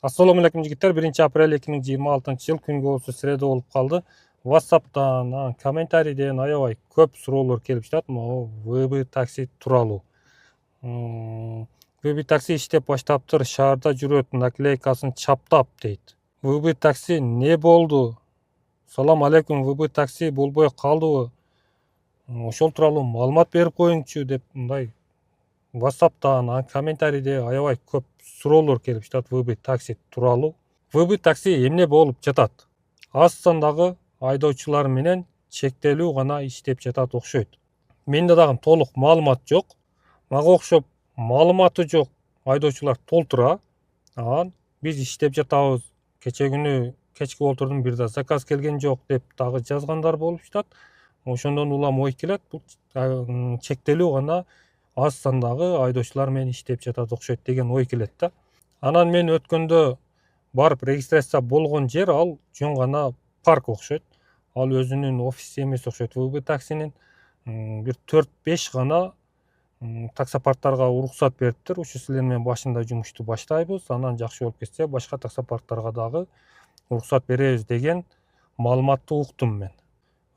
Assalamu алейкум жигиттер. 1 апрель 2026 жыл күнгө болсо среда болуп калды. WhatsApp'tan, комментарийден аябай көп суроолор келип жатат могу VB такси тууралуу. VB такси иштеп баштаптыр, шаарда жүрөт, наклейкасын чаптап дейт. VB такси не болду? Салам алейкум, VB такси болбой калдыбы? Ошол тууралуу маалымат берип коюңчу деп мындай WhatsApp'tan, комментарийде аябай көп суроолор келип жатат VB такси тууралуу. VB такси эмне болуп жатат? Аз сандагы айдоочулар менен чектелүү гана иштеп жатат окшойт. Менде дагы толук маалымат жок. Мага окшоп маалыматы жок айдоочулар толтура. Биз иштеп жатабыз. Кече күнү кечки отурдум, бир да заказ келген жок деп дагы жазгандар болуп жатат. Ошондон улам ой келет, бул чектелүү гана аз сандагы айдоочулар менен иштеп жатат окшойт деген ой келет да. Анан мен өткөндө барып регистрация болгон жер ал жөн гана парк окшойт. Ал өзүнүн офиси эмес окшойт. VB таксинин бир 4-5 гана таксопарктарга уруксат бериптир. Ушу силер менен башында жумушту баштайбыз, анан жакшы болуп кетсе башка таксопарктарга дагы уруксат беребиз деген маалыматты уктум мен.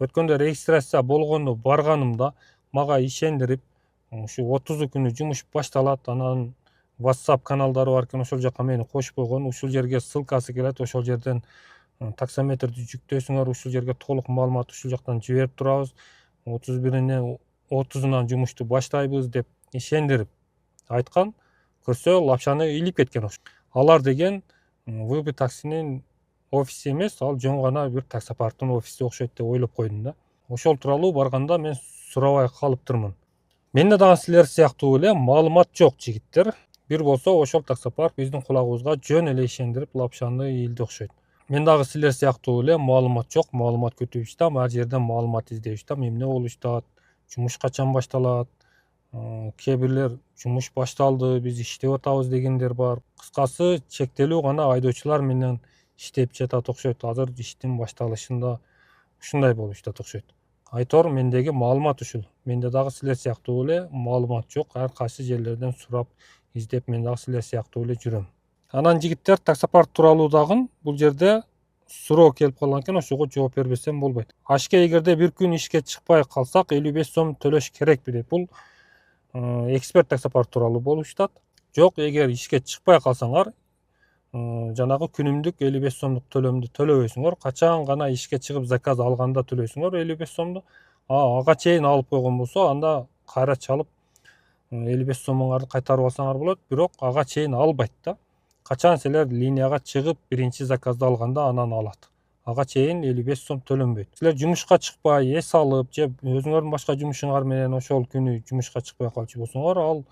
Өткөндө регистрация болгону барганымда мага ишендирип, ушу 30 күнү жумуш башталат, анан WhatsApp каналдары бар экен, ошол жака мени кошуп койгон, ушул жерге ссылкасы келет, ошол жерден таксометрди жүктөйсүңөр, ушул жерге толук маалымат ушул жактан жиберип турабыз, 30-унан жумушту баштайбыз деп ишендирип айткан. Көрсө лапшаны илип кеткен окшойт. Алар деген VB таксинин офиси эмес, ал жөн гана бир таксопарктын офиси окшойт деп ойлоп койдум да. Ошол тууралуу барганда мен сурабай калыптырмын. Менде дагы силер сыяктуу эле маалымат жок жигиттер. Бир болсо ошол таксопарк биздин кулагыбызга жөн эле ишендирип лапшаны ийилди окшойт. Мен дагы силер сыяктуу эле маалымат жок, маалымат күтүп иштем, ар жерден маалымат издеп иштем, эмне болуп жатат, жумуш качан башталат, кээ бирлер жумуш башталды, биз иштеп атабыз дегендер бар. Кыскасы, чектелүү гана айдоочулар менен иштеп жатат окшойт. Азыр иштин башталышында ушундай болуп жатат окшойт. Айтор мендеги маалымат ушул. Менде дагы силер сыяктуу эле маалымат жок. Ар кайсы жерлерден сурап издеп мен дагы силер сыяктуу эле жүрөм. Анан жигиттер, таксопарк тууралуу дагы бул жерде суроо келип калган экен, ошого жооп бербесем болбойт. Ашке эгерде бир күн ишке чыкпай калсак 55 сом төлөш керекпи деп. Бул эксперт таксопарк тууралуу болуп жатат. Жок, эгер ишке чыкпай калсаңар, жанагы күнүмдүк 55 сомдук төлөмдү төлөбөйсүңөр. Качан гана ишке чыгып заказ алганда төлөйсүңөр 55 сомду. Ага чейин алып койгон болсо, анда кайра чалып 55 сомуңарды кайтарып алсаңар болот, бирок ага чейин албайт да. Качан силер линияга чыгып биринчи заказды алганда анан алат. Ага чейин 55 сом төлөнбөйт. Силер жумушка чыкпай, эс алып же өзүңөрдүн башка жумушуңар менен ошол күнү жумушка чыкпай калчу болсоңор, ал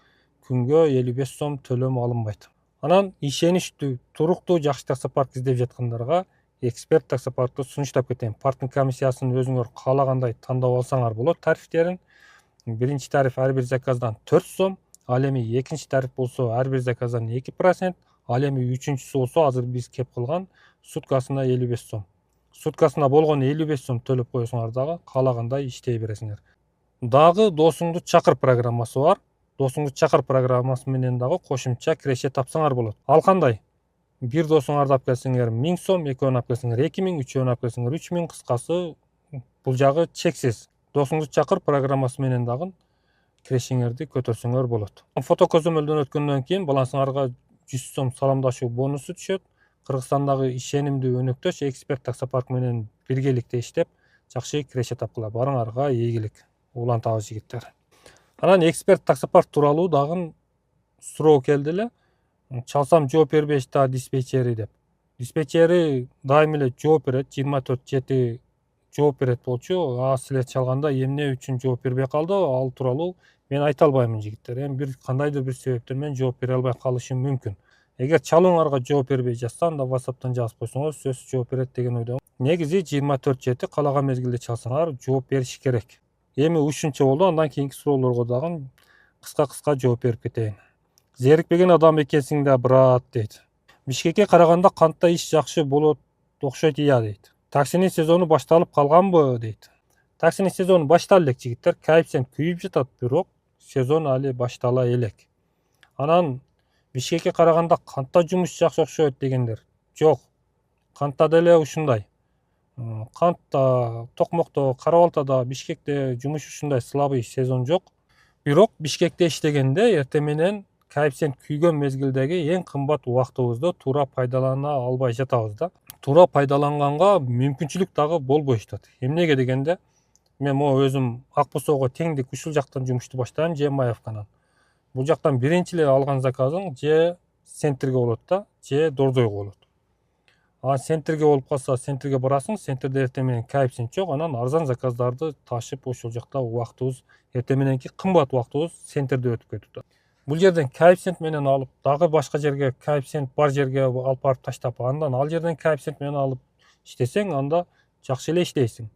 күнгө 55 сом төлөм алынбайт. Анан ишеничтүү, туруктуу, жакшы таксопарк издеп жаткандарга эксперт таксопаркты сунуштап кетем. Парктын комиссиясын өзүңөр каалагандай тандап алсаңар болот тарифтерин. Биринчи тариф ар бир заказдан 4 сом, ал эми экинчи тариф болсо ар бир заказдан 2%, ал эми үчүнчүсү болсо азыр биз кеп кылган суткасына 55 сом. Суткасына болгон 55 сом төлөп коесуңар дагы каалагандай иштей бересиңер. Дагы досуңду чакыр программасы бар. Досуңду чакыр программасы менен дагы кошумча киреше тапсаңар болот. Ал кандай? Бир досуңарды алып келсеңер 1000 сом, экөөнү алып келсеңер 2000, үчөөнү алып келсеңер 3000, кыскасы бул жагы чексиз. Досуңду чакыр программасы менен дагы кирешиңерди көтөрсөңөр болот. Фото көзөмөлдөн өткөндөн кийин балансыңарга 100 сом саламдашуу бонусу түшөт. Кыргызстандагы ишенимдүү өнөктөш эксперт таксопарк менен биргеликте иштеп, жакшы киреше тапкыла. Барыңарга ийгилик. Улантабыз жигиттер. Анан эксперт таксопарк тууралуу дагы суроо келди эле. Чалсам жооп бербейт да диспетчери деп. Диспетчери дайым эле жооп берет, 24/7 жооп берет болчу. Силер чалганда эмне үчүн жооп бербей калды, ал тууралуу мен айта албаймын жигиттер. Эми бир кандайдыр бир себептен мен жооп бере албай калышым мүмкүн. Эгер чалууңарга жооп бербей жатса, анда WhatsApp'тан жазып койсоңор, сөзсүз жооп берет деген ойдомун. Негизи 24/7 каалаган мезгилде чалсаңар жооп бериш керек. Эми ушунча болду, андан кийинки суроолорго дагы кыска жооп берип кетейин. Зерикпеген адам экенсиң да, брат, дейт. Бишкекке караганда кантта иш жакшы болот окшойт, ия, дейт. Таксинин сезону башталып калганбы, дейт. Таксинин сезону башталды элек жигиттер, кайыпсен күйүп жатат, бирок сезон али баштала элек. Анан Бишкекке караганда кантта жумуш жакшы окшойт дегендер жок. Кантта деле ушундай. Кантта, Токмокто, Кара Балтада, Бишкекте жумуш ушундай слабый сезон жок. Бирок Бишкекте иштегенде эртең менен коэффициент күйгөн мезгилдеги эң кымбат убактыбызды туура пайдалана албай жатабыз да. Туура пайдаланганга мүмкүнчүлүк дагы болбой жатат. Эмнеге дегенде, мен могу өзүм Ак Босоого теңдик ушул жактан жумушту баштайм, Жээнбаевканан. Бул жактан биринчи эле алган заказың же центрге болот да, же Дордойго болот. Центрге болуп калса, центрге барасың, центрде эртең менен коэффициент жок, анан арзан заказдарды ташып ошол жакта убактыбыз, эртең мененки кымбат убактыбыз центрде өтүп кетет. Бул жерден коэффициент менен алып, дагы башка жерге коэффициент бар жерге алып барып таштап, андан ал жерден коэффициент менен алып иштесең, анда жакшы эле иштейсиң.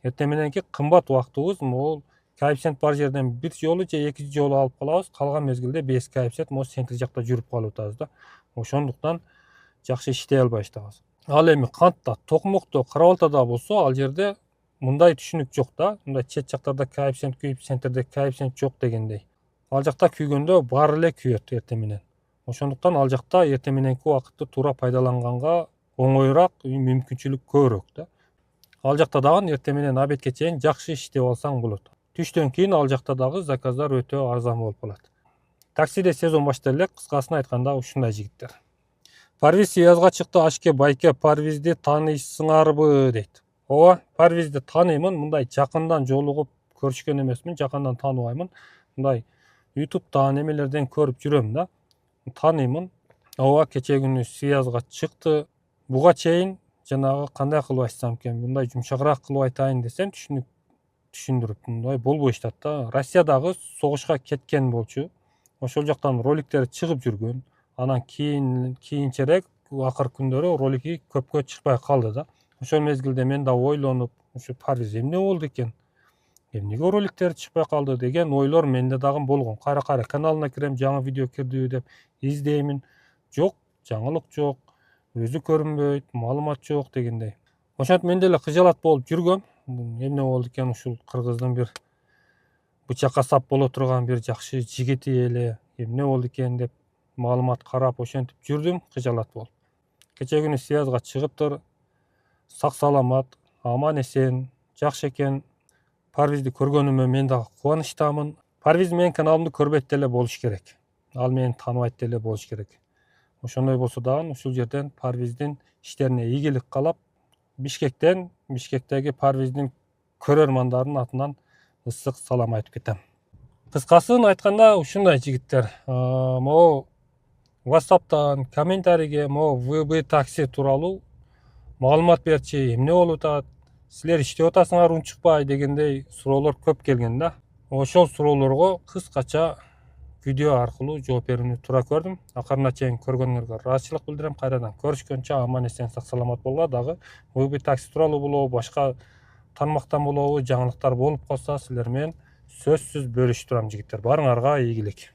Эртең мененки кымбат убактыбыз могул коэффициент бар жерден бир жолу же эки жолу алып калабыз, калган мезгилде без коэффициент могу центр жакта жүрүп калып атабыз да. Ошондуктан жакшы иштей албай жатабыз. Ал эми кантта, Токмокто, Кара Балтада болсо, ал жерде мындай түшүнүк жок да. Мындай чет жактарда коэффициент күйүп, центрде коэффициент жок дегендей. Ал жакта күйгөндө баары эле күйөт эртең менен. Ошондуктан ал жакта эртең мененки убакытты туура пайдаланганга оңоюраак, мүмкүнчүлүк көбүрөөк да. Ал жакта дагы эртең менен обедке чейин жакшы иштеп алсаң болот. Түштөн кийин ал жакта дагы заказдар өтө арзан болуп калат. Таксиде сезон башталып элек, кыскасын айтканда ушундай жигиттер. Парвиз язга чыкты, Ашке байке, Парвизди тааныйсыңарбы дейт. Ооба, Парвизди тааныймын, мындай жакындан жолугуп көрүшкөн эмесмин, жакындан тааныбаймын. Мындай YouTube'дан эмелерден көрүп жүрөм да. Тааныймын. Ооба, кече күнү Сиязга чыкты. Буга чейин жанагы кандай кылып айтсам экен, мындай жумшагыраак кылып айтайын десем, түшүндүрүп, мындай болбой жатат да. Россиядагы согушка кеткен болчу. Ошол жактан роликтери чыгып жүргөн. Анан кийинчерээк акыркы күндөрү ролики көпкө чыкпай калды да. Ошол мезгилде мен да ойлонуп, ушу Парвиз эмне болду экен? Эмнеге роликтери чыкпай калды деген ойлор менде дагы болгон. Кайра каналына кирем, жаңы видео кирдиби деп издеймин. Жок, жаңылык жок, өзү көрүнбөйт, маалымат жок дегендей. Ошентип мен деле кыжалат болуп жүргөм. Эмне болду экен, ушул кыргыздын бир бычакка сап боло турган бир жакшы жигити эле эмне болду экен деп маалымат карап ошентип жүрдүм, кыжалат болуп. Кече күнү Сиязга чыгыптыр, сак саламат, аман эсен, жакшы экен. Парвизди көргөнүмө мен дагы кубанычтамын. Парвиз менин каналымды көрбөйт деле болуш керек. Ал мени тааныбайт деле болуш керек. Ошондой болсо дагы ушул жерден Парвиздин иштерине ийгилик каалап, Бишкектеги Парвиздин көрөрмандарынын атынан ысык салам айтып кетем. Кыскасын айтканда ушундай жигиттер. Могу WhatsApp'тан комментарийге могу ВБ такси тууралуу маалымат берчи, эмне болуп атат, силер иштеп атасыңар унчукпай дегендей суроолор көп келген да. Ошол суроолорго кыскача видео аркылуу жооп берүүнү туура көрдүм. Акырына чейин көргөнүңөргө ыраазычылык билдирем. Кайрадан көрүшкөнчө аман эсен сак саламат болгула. Дагы ВБ такси тууралуу болобу, башка тармактан болобу, жаңылыктар болуп калса силер менен сөзсүз бөлүшүп турам жигиттер. Барыңарга ийгилик.